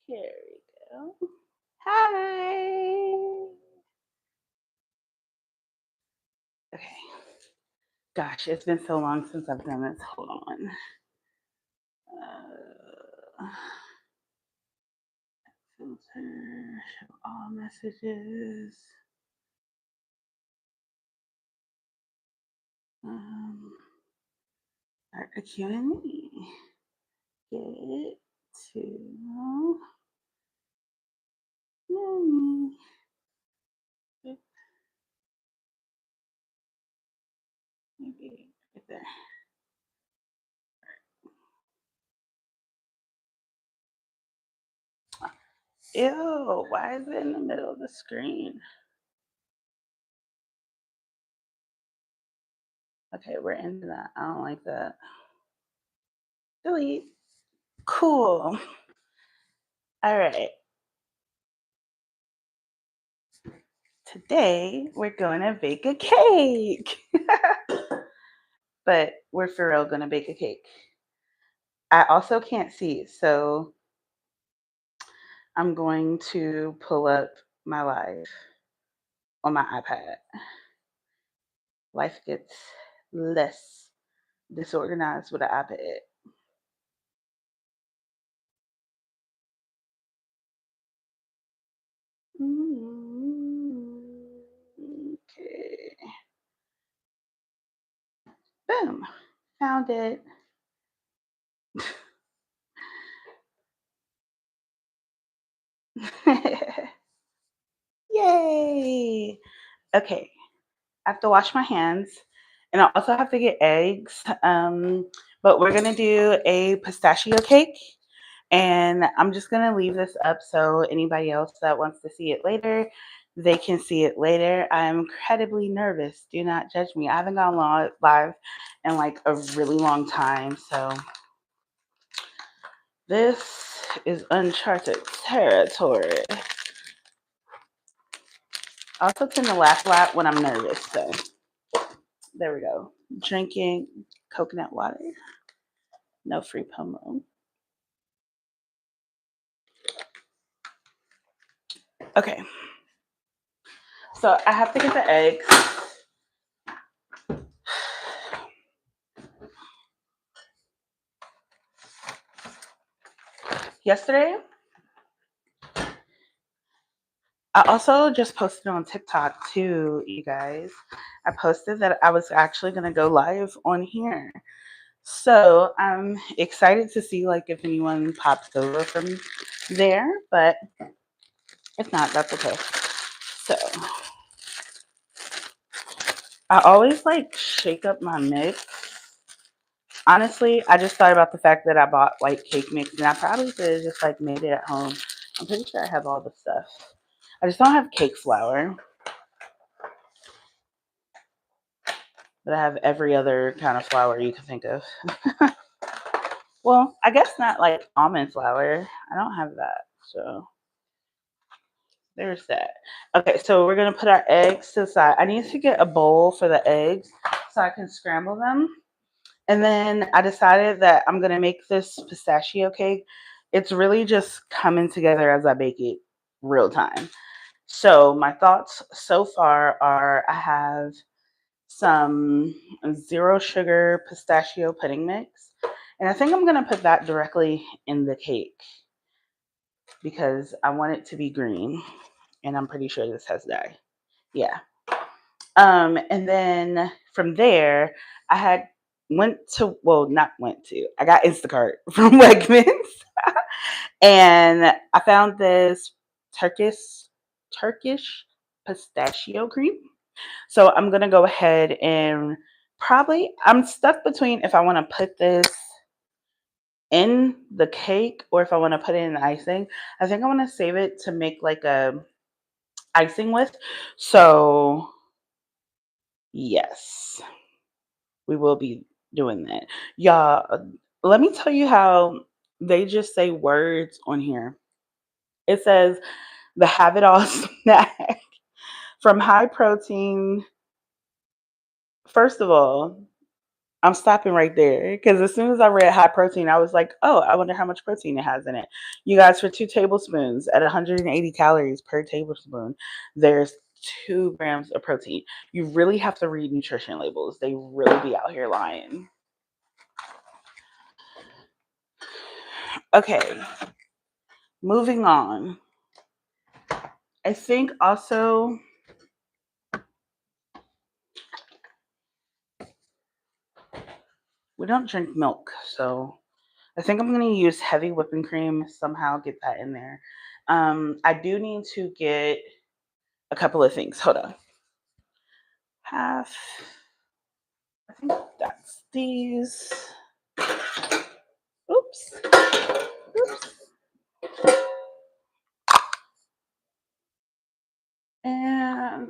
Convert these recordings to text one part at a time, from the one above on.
Here we go. Hi. Okay. Gosh, it's been so long since I've done this. Hold on. Uh, filter, show all messages. Start a Q&A. Get to know me. Maybe right there. Ew, why is it in the middle of the screen? Okay, we're into that. I don't like that. Delete. Cool. All right. Today we're going to bake a cake. But we're for real going to bake a cake. I also can't see, so I'm going to pull up my live on my iPad. Life gets less disorganized with an iPad. Okay. Boom. Found it. Yay. Okay. I have to wash my hands and I also have to get eggs. But we're going to do a pistachio cake. And I'm just going to leave this up so anybody else that wants to see it later, they can see it later. I'm incredibly nervous. Do not judge me. I haven't gone live in like a really long time. So this is uncharted territory. I also tend to laugh a lot when I'm nervous. So there we go. Drinking coconut water. No free promo. Okay. So I have to get the eggs. Yesterday, I also just posted on TikTok too, you guys. I posted that I was actually going to go live on here. So I'm excited to see like if anyone pops over from there, but if not, that's okay. So I always like shake up my mix. Honestly, I just thought about the fact that I bought like cake mix and I probably could have just like made it at home. I'm pretty sure I have all the stuff. I just don't have cake flour, but I have every other kind of flour you can think of. Well, I guess not like almond flour. I don't have that. So there's that. Okay, so we're going to put our eggs to the side. I need to get a bowl for the eggs so I can scramble them. And then I decided that I'm going to make this pistachio cake. It's really just coming together as I bake it real time. So my thoughts so far are I have some zero sugar pistachio pudding mix. And I think I'm going to put that directly in the cake because I want it to be green. And I'm pretty sure this has dye. Yeah. And then from there, I had I got Instacart from Wegmans. And I found this Turkish pistachio cream. So I'm gonna go ahead and I'm stuck between if I want to put this in the cake or if I want to put it in the icing. I think I want to save it to make like a icing with. So yes, we will be doing that. Y'all, let me tell you how they just say words on here. It says the have it all snack from high protein. First of all, I'm stopping right there because as soon as I read high protein, I was like, oh, I wonder how much protein it has in it. You guys, for 2 tablespoons at 180 calories per tablespoon, there's 2 grams of protein. You really have to read nutrition labels. They really be out here lying. Okay, moving on. I think also we don't drink milk, so I think I'm going to use heavy whipping cream, somehow get that in there. I do need to get a couple of things. Hold on. Half. I think that's these. Oops. Oops. And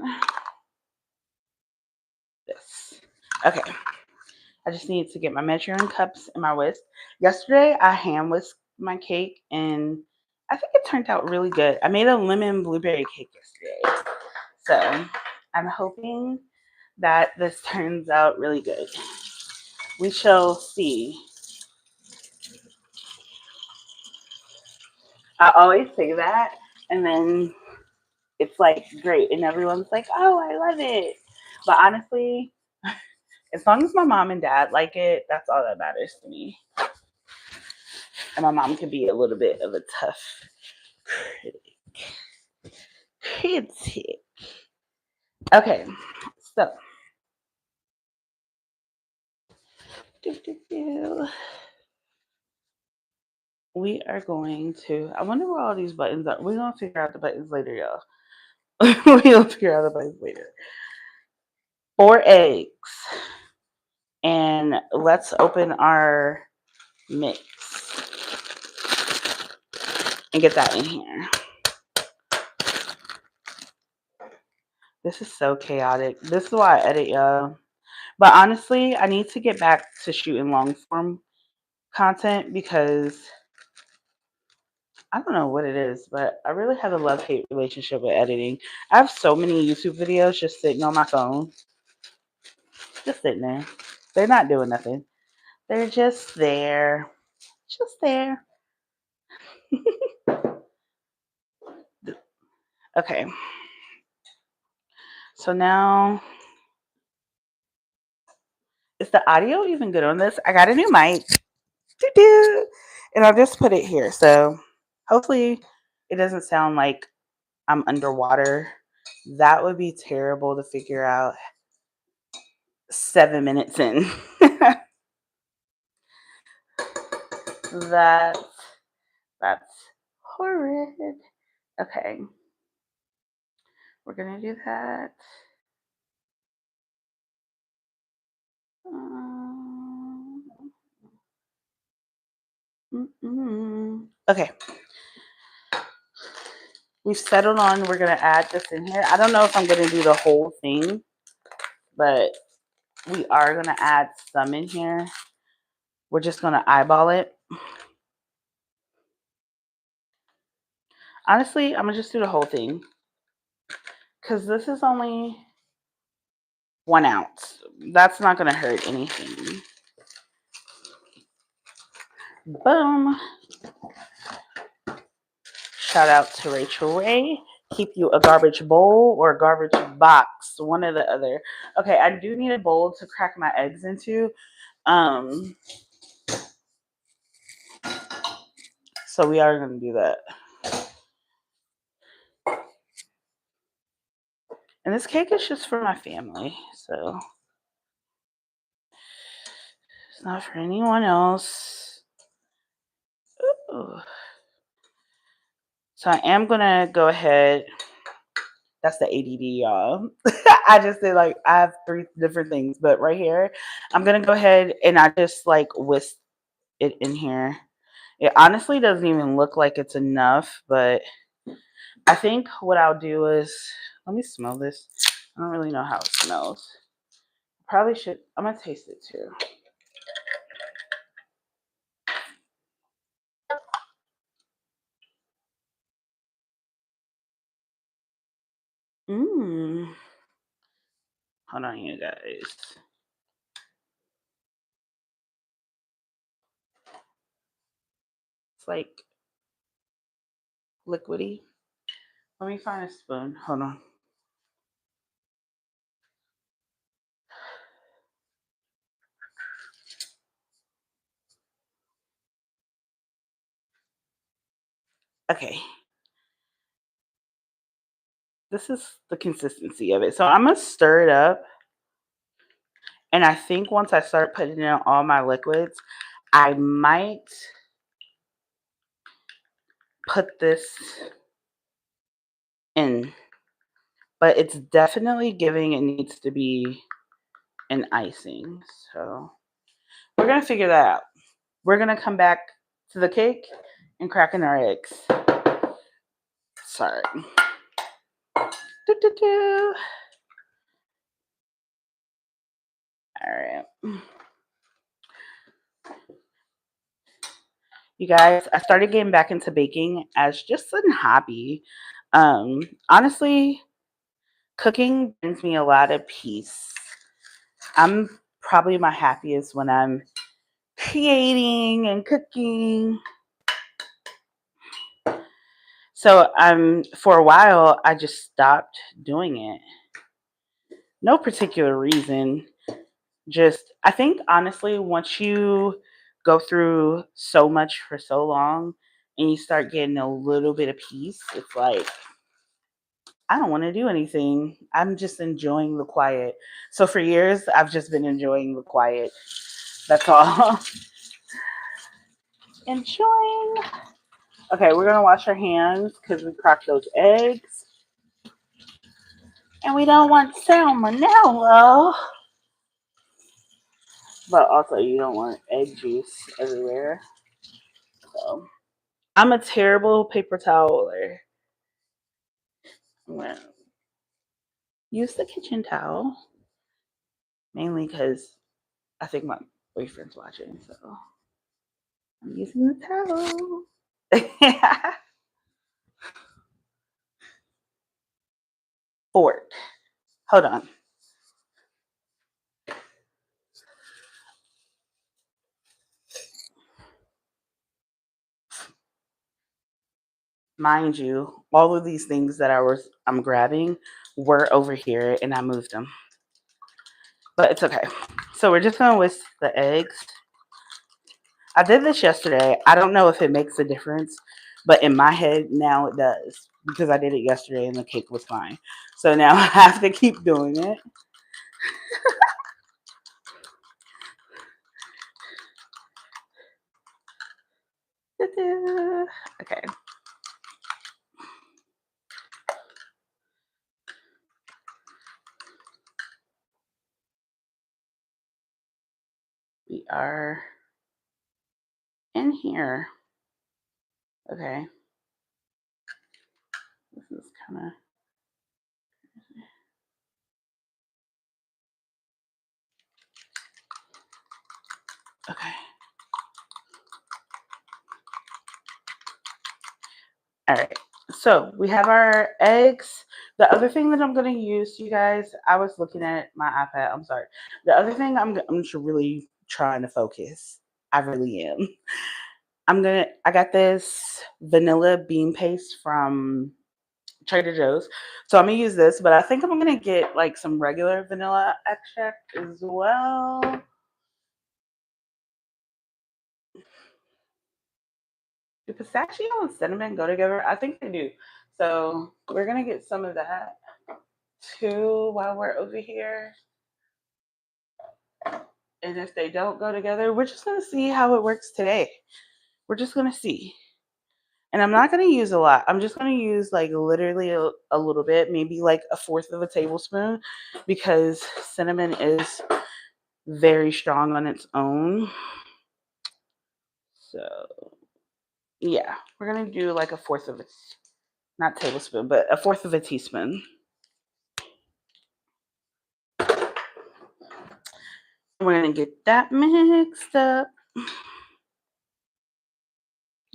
this. Okay. I just need to get my measuring cups and my whisk. Yesterday, I hand whisked my cake, and I think it turned out really good. I made a lemon blueberry cake yesterday. So I'm hoping that this turns out really good. We shall see. I always say that, and then it's like great, and everyone's like, "Oh, I love it." But honestly, as long as my mom and dad like it, that's all that matters to me. And my mom can be a little bit of a tough critic. Okay, so we are going to. I wonder where all these buttons are. We're gonna figure out the buttons later, y'all. We'll figure out the buttons later. 4 eggs, and let's open our mix and get that in here. This is so chaotic. This is why I edit, y'all. But honestly, I need to get back to shooting long form content because I don't know what it is, but I really have a love-hate relationship with editing. I have so many YouTube videos just sitting on my phone. Just sitting there. They're not doing nothing. They're just there. Just there. Okay. So now, is the audio even good on this? I got a new mic. Doo-doo. And I'll just put it here. So hopefully it doesn't sound like I'm underwater. That would be terrible to figure out 7 minutes in. that that's horrid. Okay. We're gonna do that. Okay. We've settled on we're gonna add this in here. I don't know if I'm gonna do the whole thing, but we are gonna add some in here. We're just gonna eyeball it. Honestly, I'm gonna just do the whole thing because this is only 1 ounce. That's not gonna hurt anything. Boom. Shout out to Rachel Ray. Keep you a garbage bowl or a garbage box, one or the other. Okay, I do need a bowl to crack my eggs into. So we are going to do that. And this cake is just for my family, so it's not for anyone else. Ooh. So I am going to go ahead. That's the ADD, y'all. I just did I have 3 different things, but right here, I'm going to go ahead and I just whisk it in here. It honestly doesn't even look like it's enough, but I think what I'll do is, let me smell this. I don't really know how it smells. Probably should, I'm going to taste it too. Hold on, you guys. It's like liquidy. Let me find a spoon. Hold on. Okay. This is the consistency of it. So I'm going to stir it up. And I think once I start putting in all my liquids, I might put this in. But it's definitely giving it needs to be an icing. So we're going to figure that out. We're going to come back to the cake and cracking our eggs. Sorry. All right. You guys, I started getting back into baking as just a hobby. Honestly, cooking brings me a lot of peace. I'm probably my happiest when I'm creating and cooking. So for a while I just stopped doing it. No particular reason. Just I think honestly once you go through so much for so long and you start getting a little bit of peace, it's like I don't want to do anything. I'm just enjoying the quiet. So for years I've just been enjoying the quiet. That's all. Enjoying. Okay, we're gonna wash our hands because we cracked those eggs. And we don't want salmonella. But also you don't want egg juice everywhere. So I'm a terrible paper toweler. I'm gonna use the kitchen towel. Mainly because I think my boyfriend's watching, so I'm using the towel. Fork. Hold on. Mind you, all of these things that I'm grabbing were over here and I moved them. But it's okay. So we're just gonna whisk the eggs. I did this yesterday. I don't know if it makes a difference, but in my head now it does because I did it yesterday and the cake was fine. So now I have to keep doing it. Okay. We are in here. Okay. This is kind of okay. All right. So we have our eggs. The other thing that I'm going to use, you guys, I was looking at my iPad. I'm sorry. The other thing I'm just really trying to focus. I really am. I got this vanilla bean paste from Trader Joe's. So I'm gonna use this, but I think I'm gonna get like some regular vanilla extract as well. Do pistachio and cinnamon go together? I think they do. So we're gonna get some of that too while we're over here. And if they don't go together, we're just gonna see how it works today. We're just gonna see. And I'm not going to use a lot. I'm just going to use like literally a little bit, maybe like a fourth of a tablespoon, because cinnamon is very strong on its own. So yeah, we're going to do like a fourth of a, not tablespoon, but a fourth of a teaspoon. We're going to get that mixed up.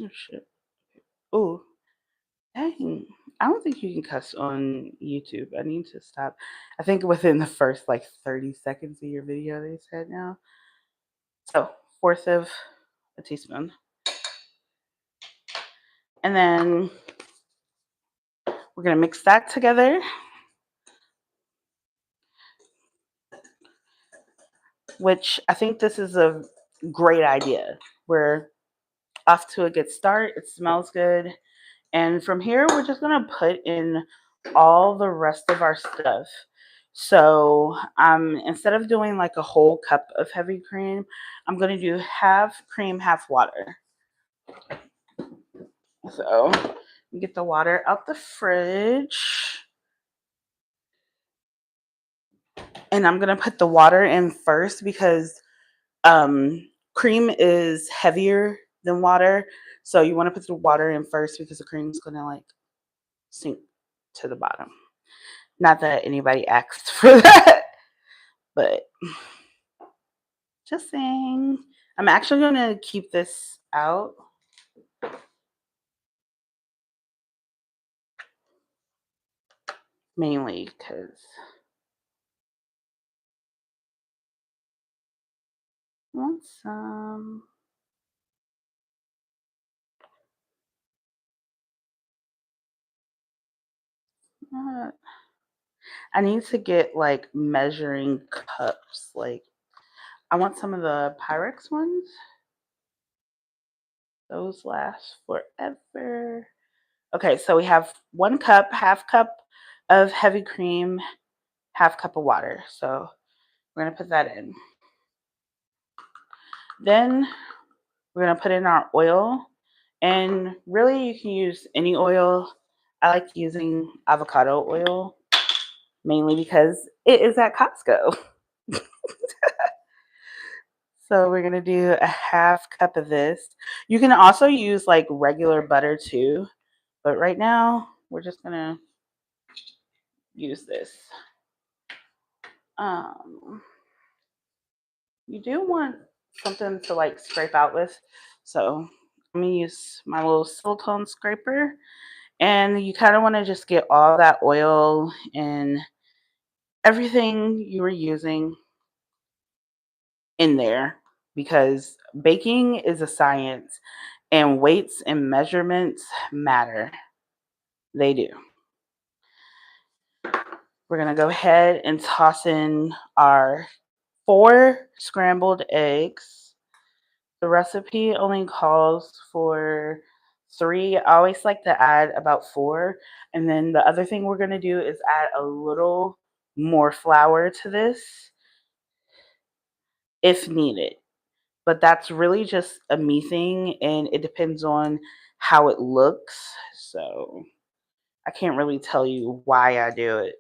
Oh shit. Oh, dang. I don't think you can cuss on YouTube. I need to stop. I think within the first like 30 seconds of your video, they said now. So, fourth of a teaspoon. And then we're going to mix that together, which I think this is a great idea. We're off to a good start. It smells good. And from here, we're just going to put in all the rest of our stuff. So instead of doing like a whole cup of heavy cream, I'm going to do half cream, half water. So get the water out the fridge. And I'm going to put the water in first because cream is heavier than water. So you want to put the water in first because the cream is going to like sink to the bottom. Not that anybody asked for that, but just saying. I'm actually going to keep this out. Mainly because I want some. I need to get like measuring cups. Like, I want some of the Pyrex ones. Those last forever. Okay, so we have 1 cup, half cup of heavy cream, half cup of water. So we're going to put that in. Then we're going to put in our oil. And really, you can use any oil. I like using avocado oil, mainly because it is at Costco. So we're going to do a half cup of this. You can also use like regular butter too. But right now, we're just going to use this. You do want something to like scrape out with. So I'm going to use my little silicone scraper. And you kind of want to just get all that oil and everything you were using in there, because baking is a science and weights and measurements matter. They do. We're going to go ahead and toss in our 4 scrambled eggs. The recipe only calls for 3. I always like to add about 4. And then the other thing we're going to do is add a little more flour to this if needed. But that's really just a me thing, and it depends on how it looks. So I can't really tell you why I do it.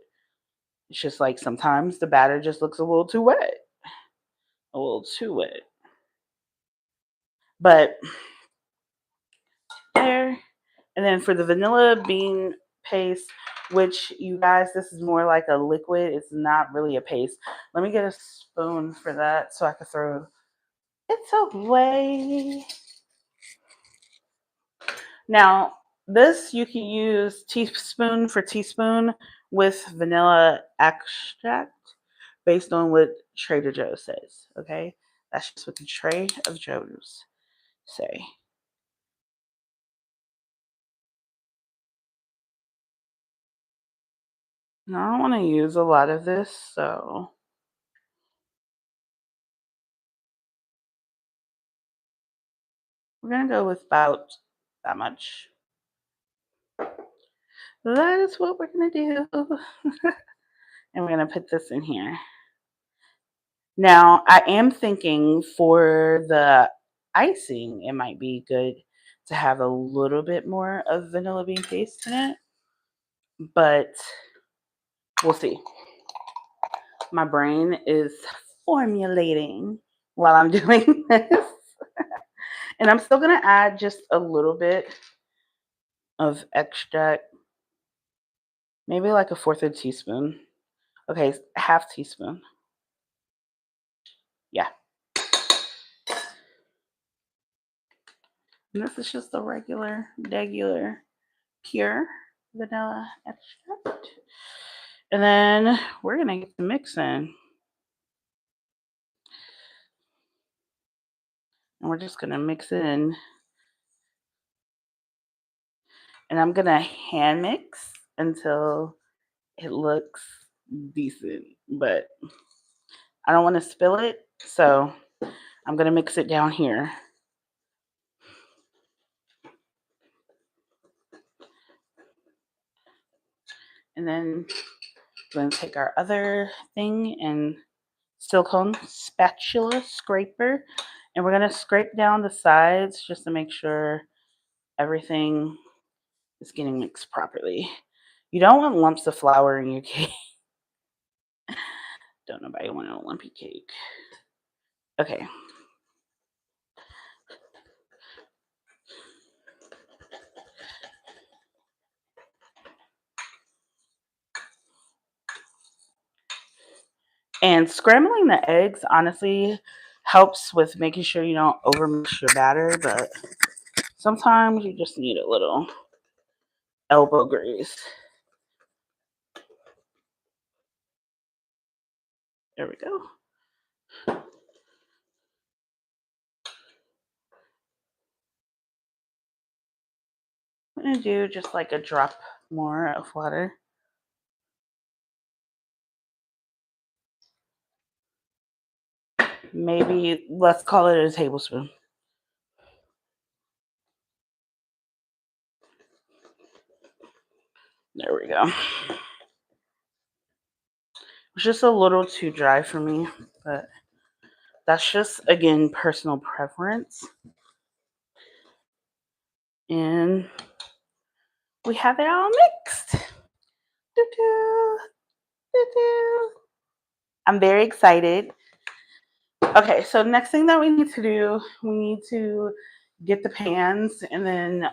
It's just like sometimes the batter just looks a little too wet. A little too wet. But there. And then for the vanilla bean paste, which you guys, this is more like a liquid. It's not really a paste. Let me get a spoon for that so I can throw it away. Now, this you can use teaspoon for teaspoon with vanilla extract based on what Trader Joe's says. Okay, that's just what the Trader of Joe's say. Now, I don't want to use a lot of this, so we're gonna go with about that much. That is what we're gonna do. And we're gonna put this in here. Now, I am thinking for the icing, it might be good to have a little bit more of vanilla bean paste in it, but we'll see. My brain is formulating while I'm doing this. And I'm still going to add just a little bit of extract, maybe like a 1/4 of a teaspoon. Okay, half teaspoon. Yeah. And this is just the regular, pure vanilla extract. And then we're going to get the mix in. And we're just going to mix it in And I'm gonna hand mix until it looks decent, but I don't want to spill it, so I'm gonna mix it down here. And then we're gonna take our other thing and silicone spatula scraper, and we're gonna scrape down the sides just to make sure everything is getting mixed properly. You don't want lumps of flour in your cake. Don't nobody want a lumpy cake. Okay. And scrambling the eggs honestly helps with making sure you don't overmix your batter, but sometimes you just need a little elbow grease. There we go. I'm going to do just like a drop more of water. Maybe let's call it a tablespoon. There we go. It's just a little too dry for me, but that's just, again, personal preference. And we have it all mixed. Doo-doo, doo-doo. I'm very excited. Okay, so next thing that we need to do, we need to get the pans and then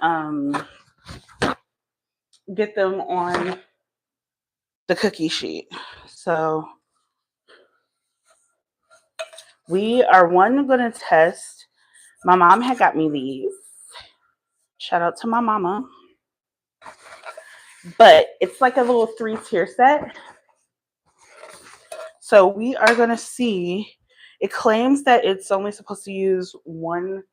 get them on the cookie sheet. So we are going to test. My mom had got me these. Shout out to my mama. But it's like a little 3-tier set. So we are going to see. It claims that it's only supposed to use one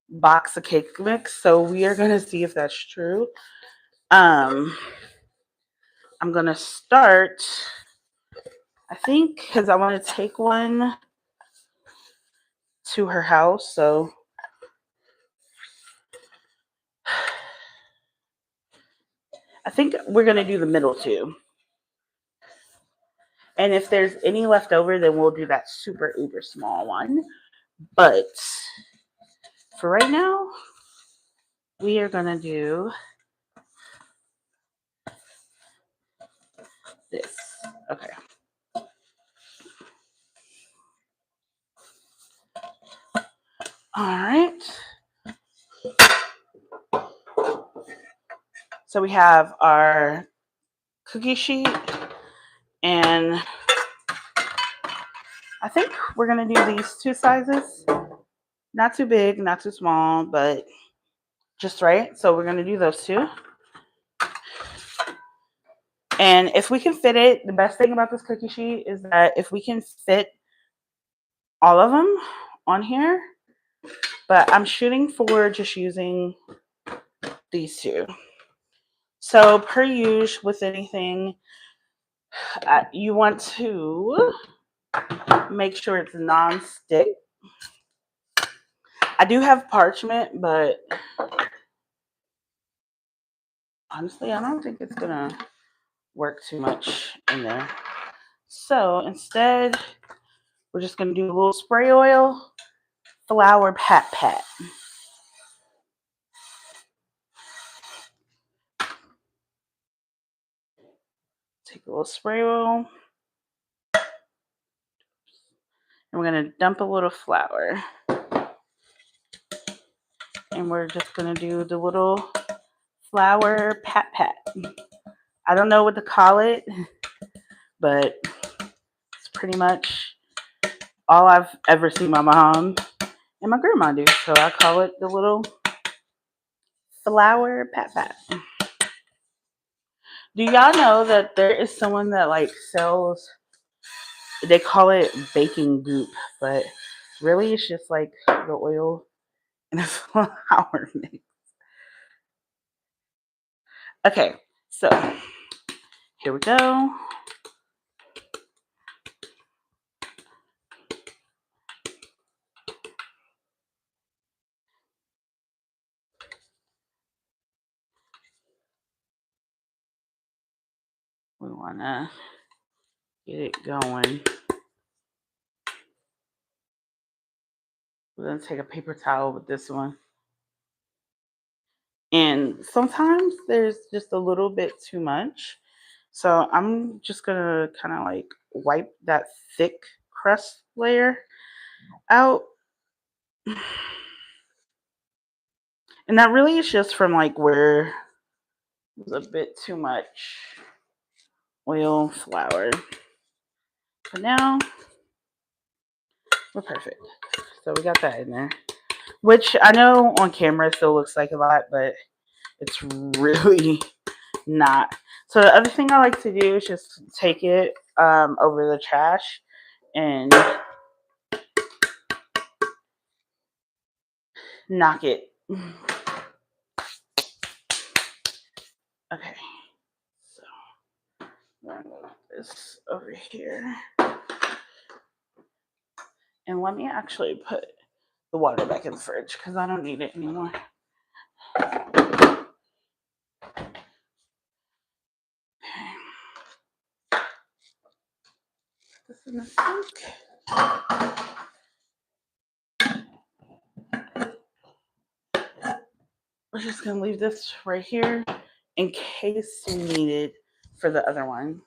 box of cake mix. So we are going to see if that's true. I'm going to start, I think, because I want to take one to her house. So I think we're going to do the middle two. And if there's any left over, then we'll do that super uber small one. But for right now, we are going to do this. Okay. All right. So we have our cookie sheet, and I think we're going to do these 2 sizes. Not too big, not too small, but just right. So we're going to do those 2. And if we can fit it, the best thing about this cookie sheet is that if we can fit all of them on here, but I'm shooting for just using these 2. So per usual with anything, you want to make sure it's non-stick. I do have parchment, but honestly, I don't think it's gonna work too much in there. So instead, we're just gonna do a little spray oil, flour pat. Take a little spray oil, and we're gonna dump a little flour. And we're just gonna do the little flour pat. I don't know what to call it, but it's pretty much all I've ever seen my mom and my grandma do. So I call it the little flour pat. Do y'all know that there is someone that like sells, they call it baking goop, but really it's just like the oil and the flour mix. Okay, so here we go. We want to get it going. We're going to take a paper towel with this one. And sometimes there's just a little bit too much. So I'm just going to kind of like wipe that thick crust layer out. And that really is just from like where there's a bit too much oil flour. For now, we're perfect. So we got that in there. Which I know on camera still looks like a lot, but it's really not. So the other thing I like to do is just take it over the trash and knock it. Okay, so I'm gonna move this over here. And let me actually put the water back in the fridge because I don't need it anymore. This in the sink. We're just gonna leave this right here in case you need it for the other one.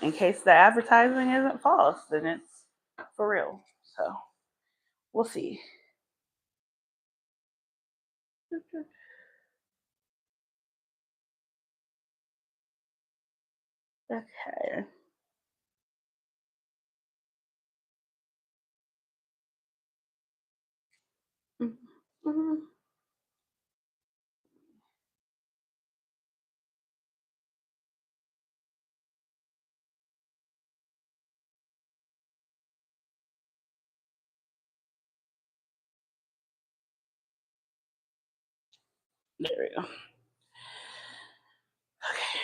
In case the advertising isn't false, then it's for real. So we'll see. Okay. Mm-hmm. There we go. Okay.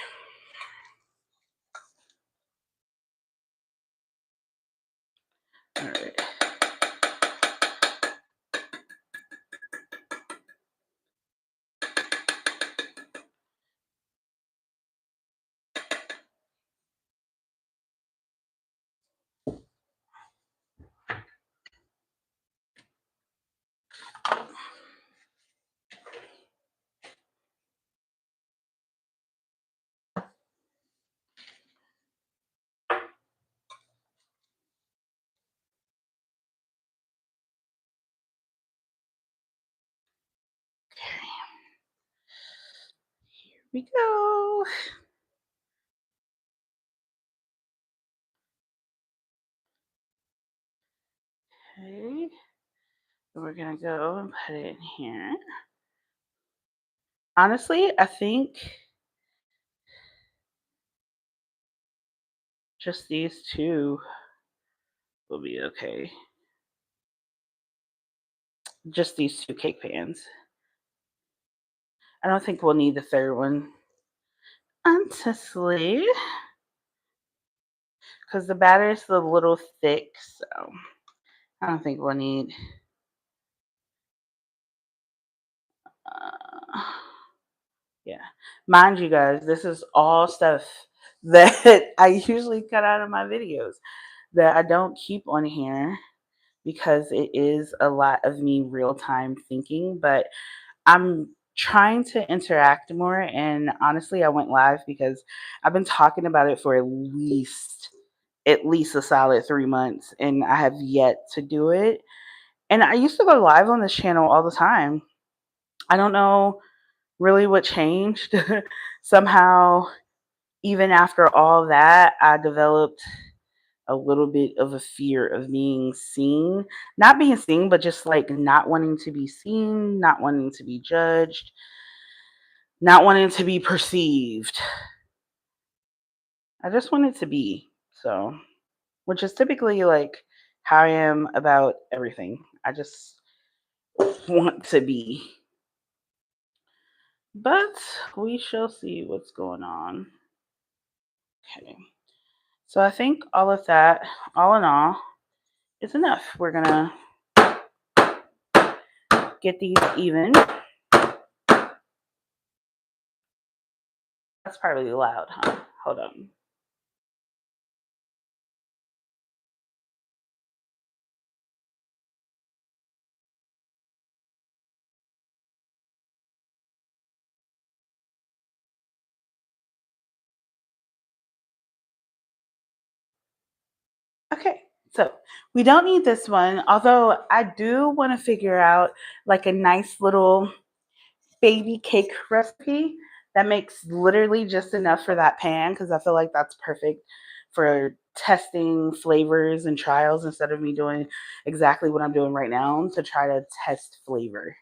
All right. Here we go. Okay. We're gonna go and put it in here. Honestly, I think just these two will be okay. Just these two cake pans. I don't think we'll need the third one. Honestly, because the batter is a little thick, so I don't think we'll need. Uh, yeah, mind you, guys, this is all stuff that I usually cut out of my videos that I don't keep on here because it is a lot of me real time thinking, but I'm trying to interact more. And honestly, I went live because I've been talking about it for at least a solid 3 months, and I have yet to do it. And I used to go live on this channel all the time. I don't know really what changed. Somehow, even after all that, I developed a little bit of a fear of being seen. Not being seen, but just like not wanting to be seen, not wanting to be judged, not wanting to be perceived. I just wanted to be. So, which is typically like how I am about everything. I just want to be. But we shall see what's going on. Okay. So I think all of that, all in all, is enough. We're gonna get these even. That's probably loud, huh? Hold on. Okay, so we don't need this one, although I do want to figure out like a nice little baby cake recipe that makes literally just enough for that pan, because I feel like that's perfect for testing flavors and trials instead of me doing exactly what I'm doing right now to try to test flavor.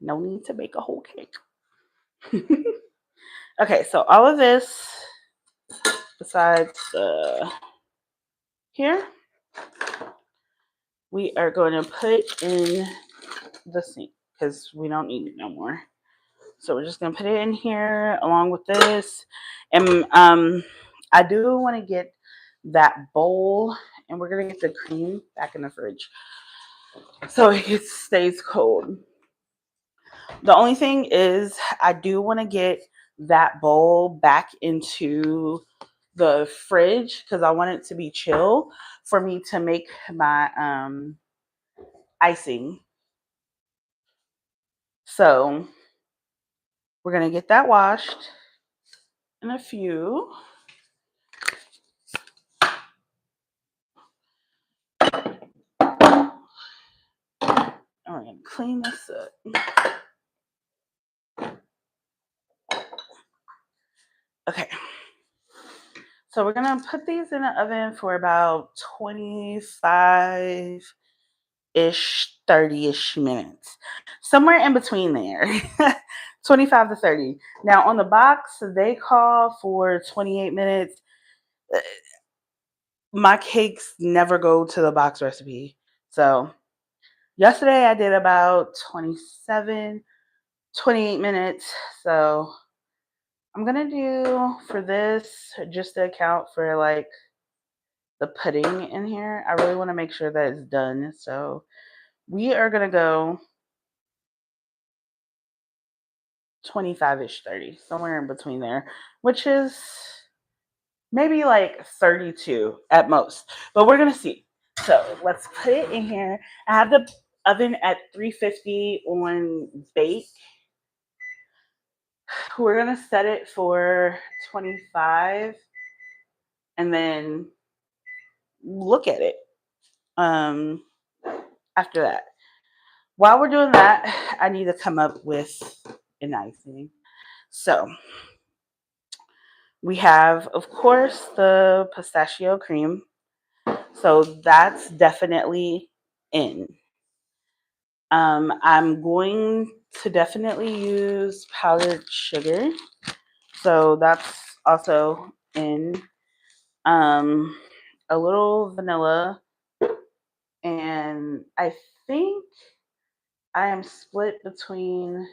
No need to make a whole cake. Okay, so all of this, besides here, we are going to put in the sink because we don't need it no more. So we're just gonna put it in here along with this, and I do want to get that bowl, and we're gonna get the cream back in the fridge so it stays cold. The only thing is, I do want to get that bowl back into the fridge because I want it to be chill for me to make my icing. So we're gonna get that washed in a few. All right, clean this up. Okay. So we're gonna put these in the oven for about 25-ish, 30-ish minutes. Somewhere in between there. 25 to 30. Now on the box, they call for 28 minutes. My cakes never go to the box recipe. So yesterday I did about 27, 28 minutes. So I'm gonna do for this just to account for like the pudding in here. I really want to make sure that it's done. So we are gonna go 25-ish, 30, somewhere in between there, which is maybe like 32 at most. But we're gonna see. So let's put it in here. I have the oven at 350 on bake. We're gonna set it for 25 and then look at it after that. While we're doing that, I need to come up with an icing. So we have, of course, the pistachio cream. So that's definitely in. I'm going to definitely use powdered sugar. So that's also in. Um, a little vanilla. And I think I am split between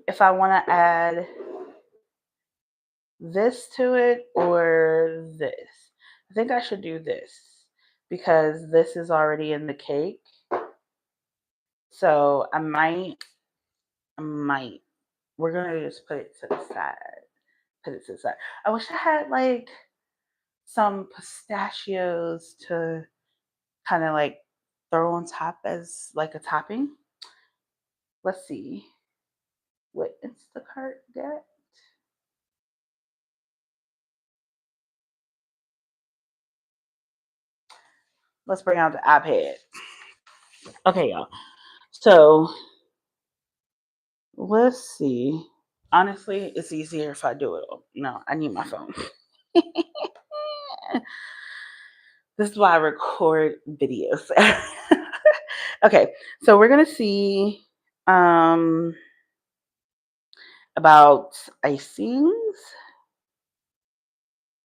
if I want to add this to it or this. I think I should do this because this is already in the cake. So I might. We're gonna just put it to the side. Put it to the side. I wish I had like some pistachios to kind of like throw on top as like a topping. Let's see what Instacart got. Let's bring out the iPad. Okay, y'all. So let's see. Honestly, it's easier if I do it. No, I need my phone. This is why I record videos. Okay, so we're gonna see about icings.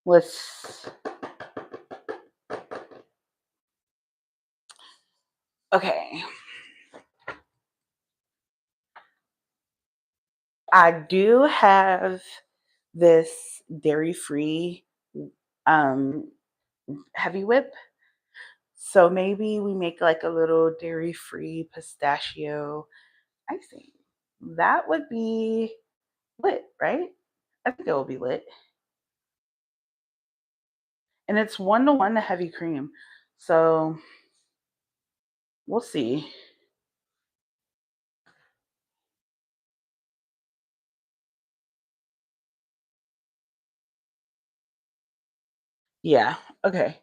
Let's okay. I do have this dairy-free heavy whip. So maybe we make like a little dairy-free pistachio icing. That would be lit, right? I think it will be lit. And it's 1-to-1 to heavy cream. So we'll see. Yeah. Okay.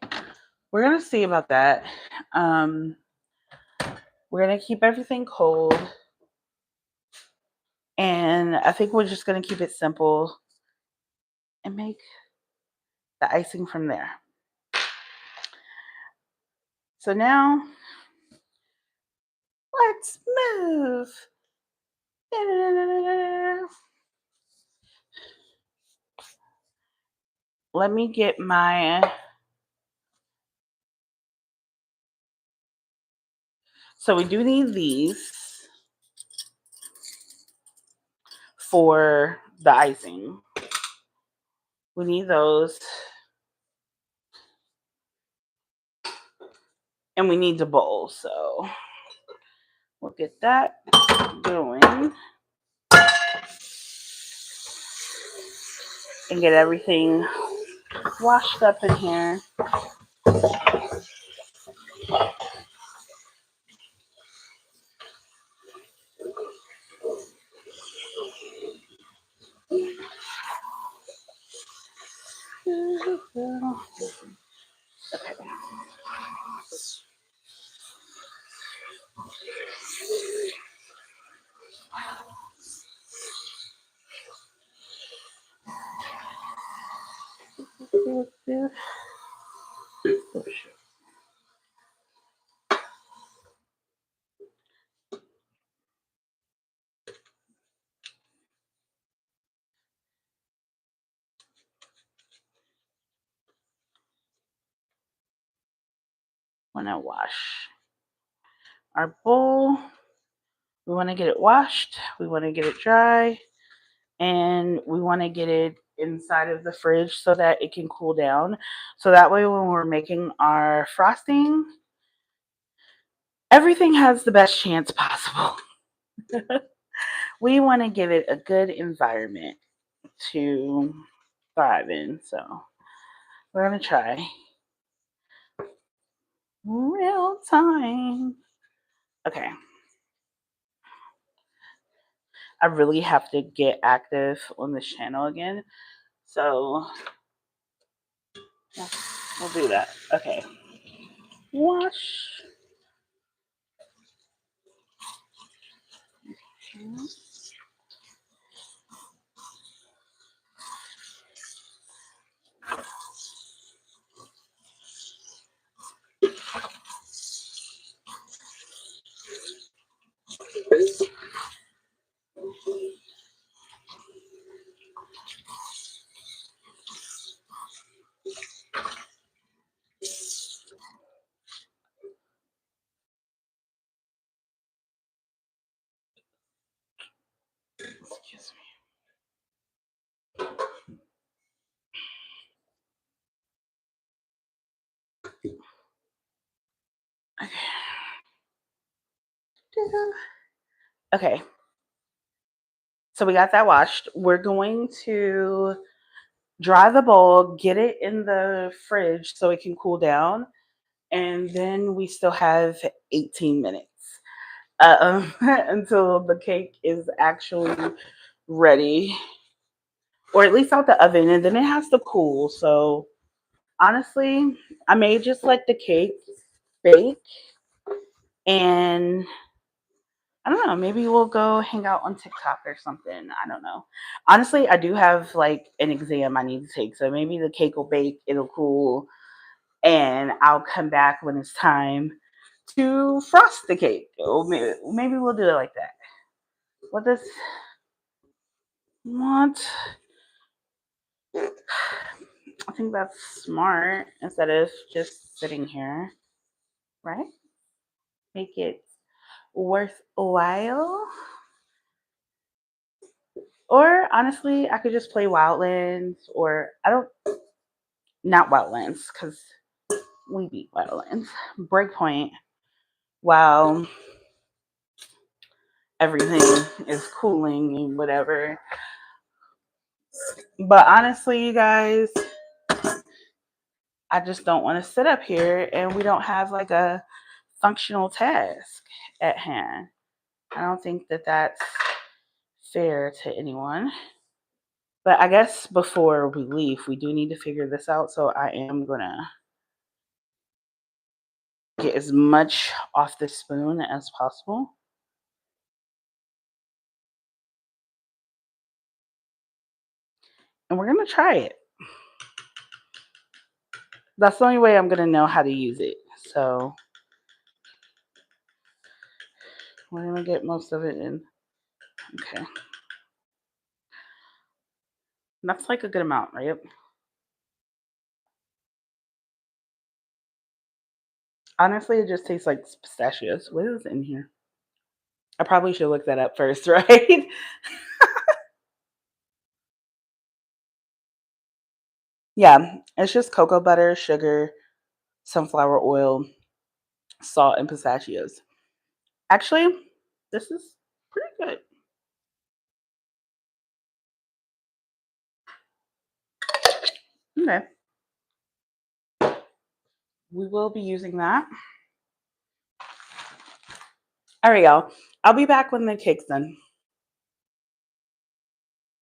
We're gonna see about that. Um, we're gonna keep everything cold, and I think we're just gonna keep it simple and make the icing from there. So now let's move. Let me get my. So we do need these for the icing. We need those. And we need the bowl. So we'll get that going and get everything washed up in here. Okay. Want to wash our bowl. We want to get it washed. We want to get it dry. And we want to get it inside of the fridge so that it can cool down. So that way, when we're making our frosting, everything has the best chance possible. We want to give it a good environment to thrive in. So we're going to try. Real time. Okay. I really have to get active on this channel again. So we'll do that. Okay. Wash. Excuse me. Okay. Okay. So we got that washed. We're going to dry the bowl, get it in the fridge so it can cool down, and then we still have 18 minutes until the cake is actually ready, or at least out the oven, and then it has to cool. So honestly, I may just let the cake bake, and I don't know, maybe we'll go hang out on TikTok or something. I don't know. Honestly, I do have like an exam I need to take, so maybe the cake will bake, it'll cool, and I'll come back when it's time to frost the cake. Or maybe we'll do it like that. What does what? I think that's smart instead of just sitting here, right? Make it worthwhile. Or honestly, I could just play Wildlands, or not Wildlands, because we beat Wildlands. Breakpoint, while everything is cooling and whatever. But honestly, you guys, I just don't want to sit up here and we don't have like a functional task at hand. I don't think that that's fair to anyone. But I guess before we leave, we do need to figure this out. So I am going to get as much off the spoon as possible. And we're going to try it. That's the only way I'm going to know how to use it. So we're going to get most of it in. Okay. That's like a good amount, right? Honestly, it just tastes like pistachios. What is in here? I probably should look that up first, right? Yeah, it's just cocoa butter, sugar, sunflower oil, salt, and pistachios. Actually, this is pretty good. Okay. We will be using that. All right, y'all. I'll be back when the cake's done.